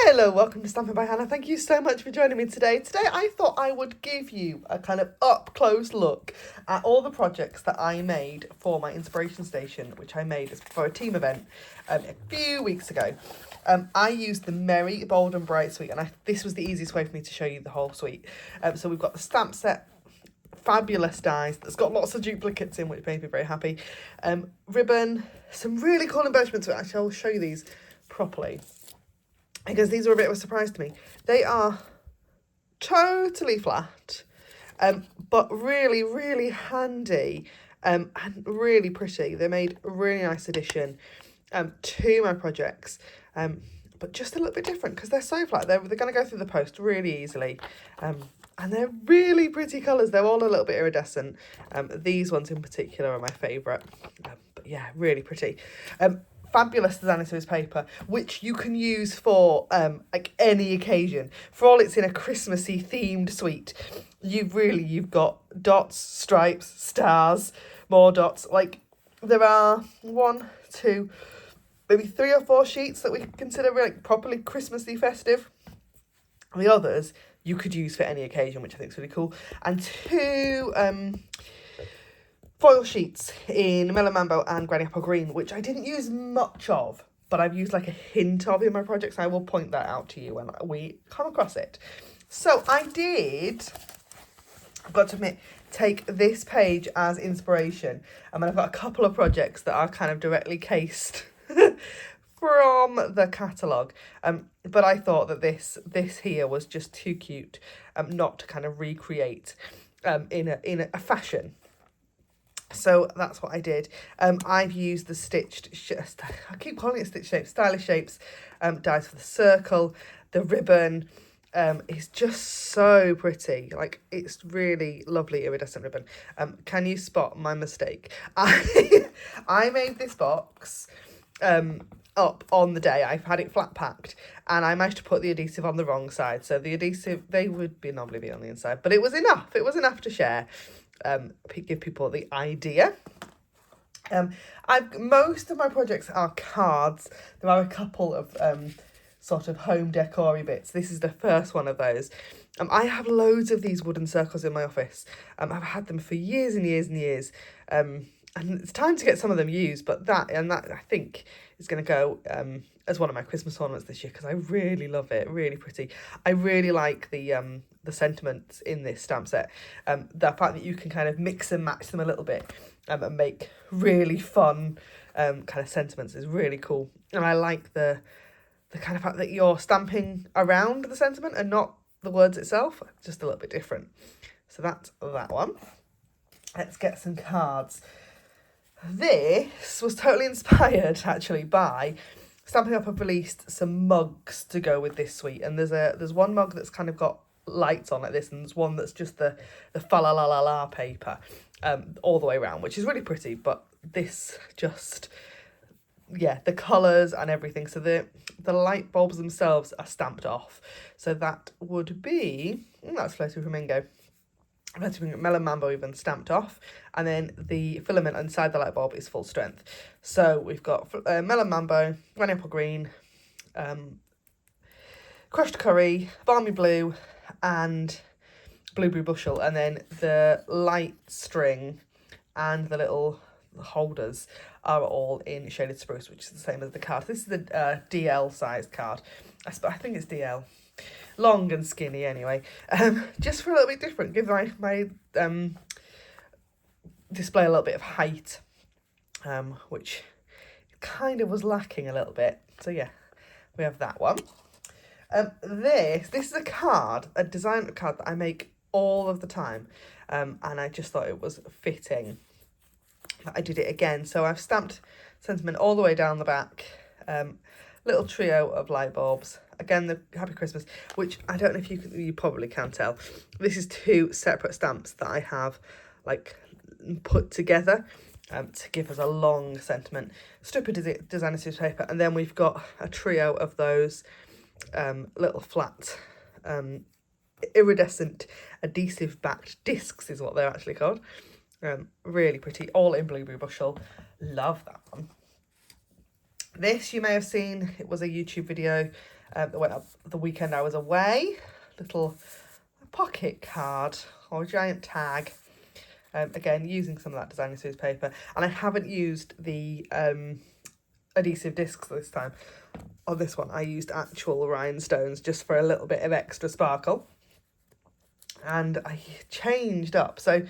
Hello, welcome to Stampin' by Hannah. Thank you so much for joining me today. Today I thought I would give you a kind of up-close look at all the projects that I made for my inspiration station, which I made for a team event a few weeks ago. I used the Merry, Bold and Bright suite, and this was the easiest way for me to show you the whole suite. So we've got the stamp set, fabulous dies that's got lots of duplicates in, which made me very happy. Ribbon, some really cool embellishments. Actually, I'll show you these properly, because these are a bit of a surprise to me. They are totally flat, but really, really handy and really pretty. They made a really nice addition to my projects, but just a little bit different because they're so flat. They're going to go through the post really easily. And they're really pretty colours. They're all a little bit iridescent. These ones in particular are my favourite. But yeah, really pretty. Fabulous designer series paper, which you can use for like any occasion. For all it's in a Christmassy themed suite, you've got dots, stripes, stars, more dots. Like there are 1, 2, maybe 3 or 4 sheets that we consider like properly Christmassy festive. The others you could use for any occasion, which I think is really cool. And 2 foil sheets in Mellow Mambo and Granny Apple Green, which I didn't use much of, but I've used like a hint of in my projects. I will point that out to you when we come across it. So I did, I've got to admit, take this page as inspiration. And I've got a couple of projects that are kind of directly cased from the catalogue. But I thought that this here was just too cute not to kind of recreate in a fashion. So that's what I did. I've used the I keep calling it stitched shapes, stylish shapes, dies for the circle. The ribbon is just so pretty. Like, it's really lovely iridescent ribbon. Can you spot my mistake? I made this box up on the day. I've had it flat packed, and I managed to put the adhesive on the wrong side. So the adhesive, they would normally be on the inside, but it was enough. It was enough to share. Give people the idea. Most of my projects are cards. There are a couple of sort of home decor-y bits. This is the first one of those. I have loads of these wooden circles in my office. I've had them for years and years and years. And it's time to get some of them used, but that I think is going to go as one of my Christmas ornaments this year, because I really love it. Really pretty. I really like the sentiments in this stamp set. The fact that you can kind of mix and match them a little bit and make really fun kind of sentiments is really cool. And I like the kind of fact that you're stamping around the sentiment and not the words itself. Just a little bit different. So that's that one. Let's get some cards. This was totally inspired actually by Stampin' Up have released some mugs to go with this suite, and there's one mug that's kind of got lights on like this, and there's one that's just the fa la la la la paper all the way around, which is really pretty. But this just, yeah, the colours and everything. So the light bulbs themselves are stamped off. So that would be, that's Floating Flamingo. Melon Mambo even stamped off, and then the filament inside the light bulb is full strength. So we've got Melon Mambo, Granny Apple Green, Crushed Curry, Balmy Blue, and Blueberry Bushel, and then the light string and the little holders are all in Shaded Spruce, which is the same as the card. This is the DL sized card. I think it's DL. Long and skinny anyway, just for a little bit different, give my display a little bit of height, which kind of was lacking a little bit. So yeah, we have that one. This is a card, a design card that I make all of the time, and I just thought it was fitting that I did it again. So I've stamped sentiment all the way down the back, little trio of light bulbs. Again, the Happy Christmas, which I don't know if you probably can tell. This is 2 separate stamps that I have like put together to give us a long sentiment. Stupid designer series paper, and then we've got a trio of those little flat iridescent adhesive backed discs is what they're actually called. Really pretty, all in Blueberry Bushel. Love that one. This you may have seen, it was a YouTube video that went up the weekend I was away. Little pocket card or a giant tag. Again, using some of that designer series paper. And I haven't used the adhesive discs this time. On this one, I used actual rhinestones just for a little bit of extra sparkle. And I changed up. So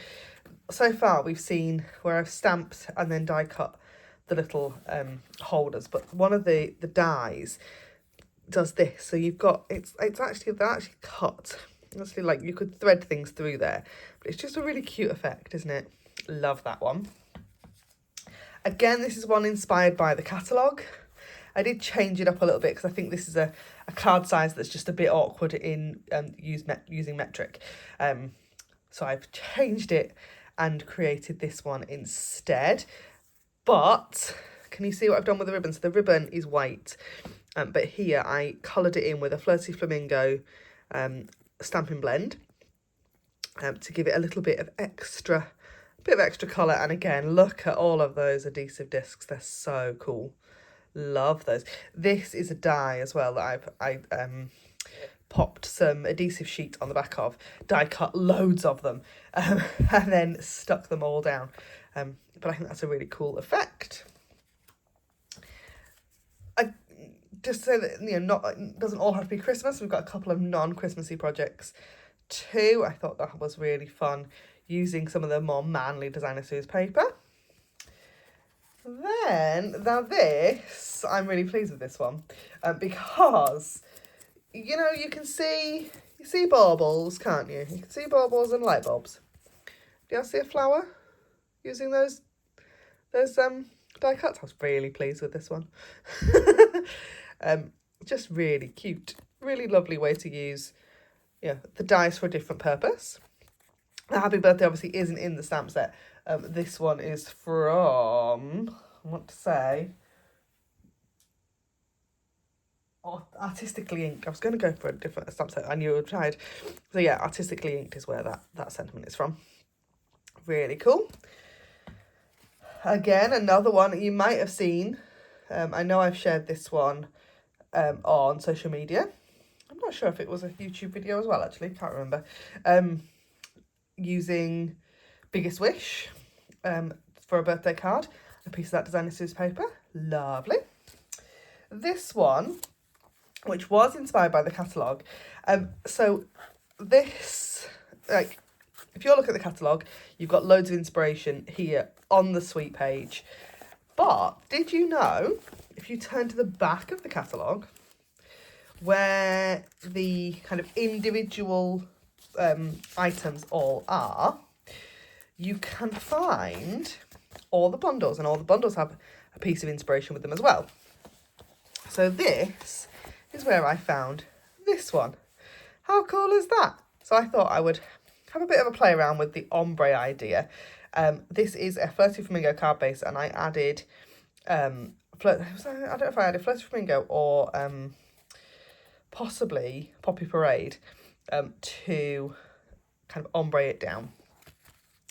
far we've seen where I've stamped and then die cut the little holders, but one of the dies does this. So you've got, they're actually cut. Honestly, like you could thread things through there, but it's just a really cute effect, isn't it? Love that one. Again, this is one inspired by the catalogue. I did change it up a little bit because I think this is a card size that's just a bit awkward in using metric. So I've changed it and created this one instead. But can you see what I've done with the ribbon? So the ribbon is white, but here I coloured it in with a Flirty Flamingo stamping blend to give it a little bit of extra colour. And again, look at all of those adhesive discs. They're so cool. Love those. This is a die as well that I popped some adhesive sheet on the back of, die cut loads of them, and then stuck them all down. But I think that's a really cool effect. Just so that, you know, it doesn't all have to be Christmas. We've got a couple of non-Christmassy projects too. I thought that was really fun, using some of the more manly designer series paper. Then, now this, I'm really pleased with this one, because, you know, you see baubles, can't you? You can see baubles and light bulbs. Do you see a flower using those die cuts? I was really pleased with this one. Just really cute, really lovely way to use, you know, the dies for a different purpose. The Happy Birthday obviously isn't in the stamp set. This one is from, I want to say, Artistically Inked. I was going to go for a different stamp set. I knew I would have tried. So yeah, Artistically Inked is where that sentiment is from. Really cool. Again, another one you might have seen. I know I've shared this one on social media. I'm not sure if it was a YouTube video as well, actually. Can't remember. Using Biggest Wish for a birthday card. A piece of that designer series paper. Lovely. This one, which was inspired by the catalogue. So this, like, if you look at the catalogue, you've got loads of inspiration here on the sweet page. But did you know, if you turn to the back of the catalogue, where the kind of individual items all are, you can find all the bundles, and all the bundles have a piece of inspiration with them as well. So this is where I found this one. How cool is that? So I thought I would have a bit of a play around with the ombre idea. This is a Flirty Flamingo card base, and I added, I don't know if I added Flirty Flamingo or possibly Poppy Parade to kind of ombre it down.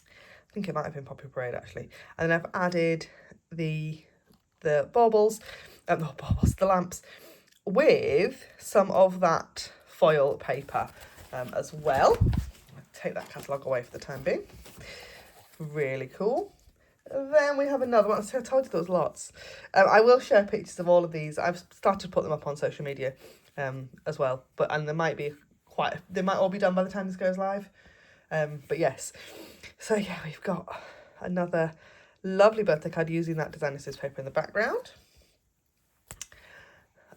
I think it might have been Poppy Parade actually. And then I've added the baubles, the lamps, with some of that foil paper as well. I'll take that catalogue away for the time being. Really cool. Then we have another one. So I told you there was lots. I will share pictures of all of these. I've started to put them up on social media as well. And there might be they might all be done by the time this goes live. But yes. So yeah, we've got another lovely birthday card using that designer series paper in the background.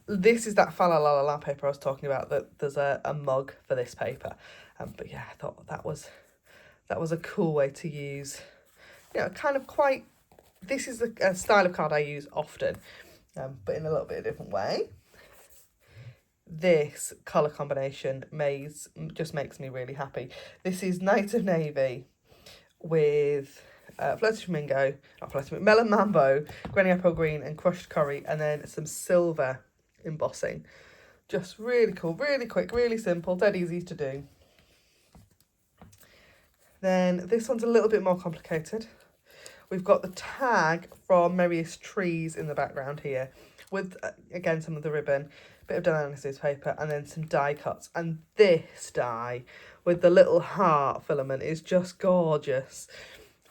This is that Fa La La La paper I was talking about. That there's a mug for this paper. But yeah, I thought that was a cool way to use, you know, kind of quite, this is a style of card I use often, but in a little bit of a different way. This colour combination just makes me really happy. This is Night of Navy with Flirty Flamingo, Melon Mambo, Granny Apple Green and Crushed Curry, and then some silver embossing. Just really cool, really quick, really simple, dead easy to do. Then this one's a little bit more complicated. We've got the tag from Merriest Trees in the background here with, again, some of the ribbon, bit of analysis paper, and then some die cuts. And this die with the little heart filament is just gorgeous.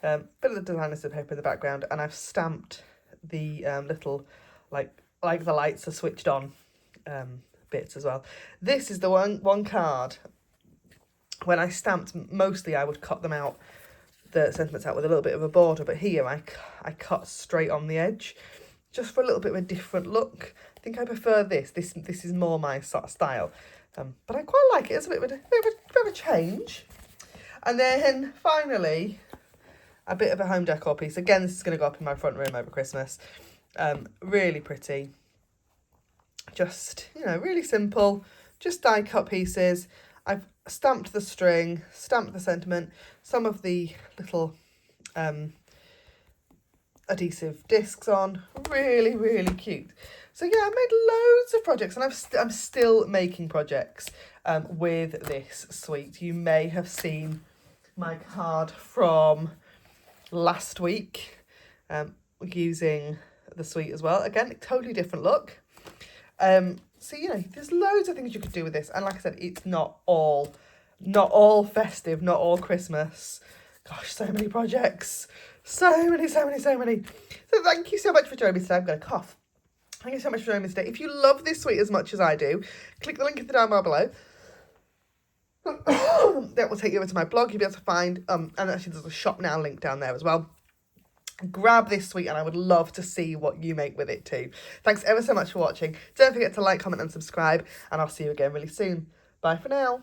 Bit of the designer paper in the background, and I've stamped the little, like the lights are switched on bits as well. This is the one card. When I stamped, mostly I would cut them out, the sentiments out with a little bit of a border, but here I cut straight on the edge, just for a little bit of a different look. I think I prefer this. This is more my sort of style, but I quite like it. It's a bit of a change. And then finally, a bit of a home decor piece. Again, this is going to go up in my front room over Christmas. Really pretty. Just, you know, really simple. Just die cut pieces. I've stamped the string, stamped the sentiment, some of the little adhesive discs on. Really, really cute. So yeah, I made loads of projects, and I'm still making projects with this suite. You may have seen my card from last week using the suite as well. Again, totally different look. So, you know, there's loads of things you could do with this. And like I said, it's not all festive, not all Christmas. Gosh, so many projects. So many. So thank you so much for joining me today. I'm going to cough. Thank you so much for joining me today. If you love this suite as much as I do, click the link in the down bar below. That will take you over to my blog. You'll be able to find, and actually there's a shop now link down there as well. Grab this suite, and I would love to see what you make with it too. Thanks ever so much for watching. Don't forget to like, comment and subscribe, and I'll see you again really soon. Bye for now.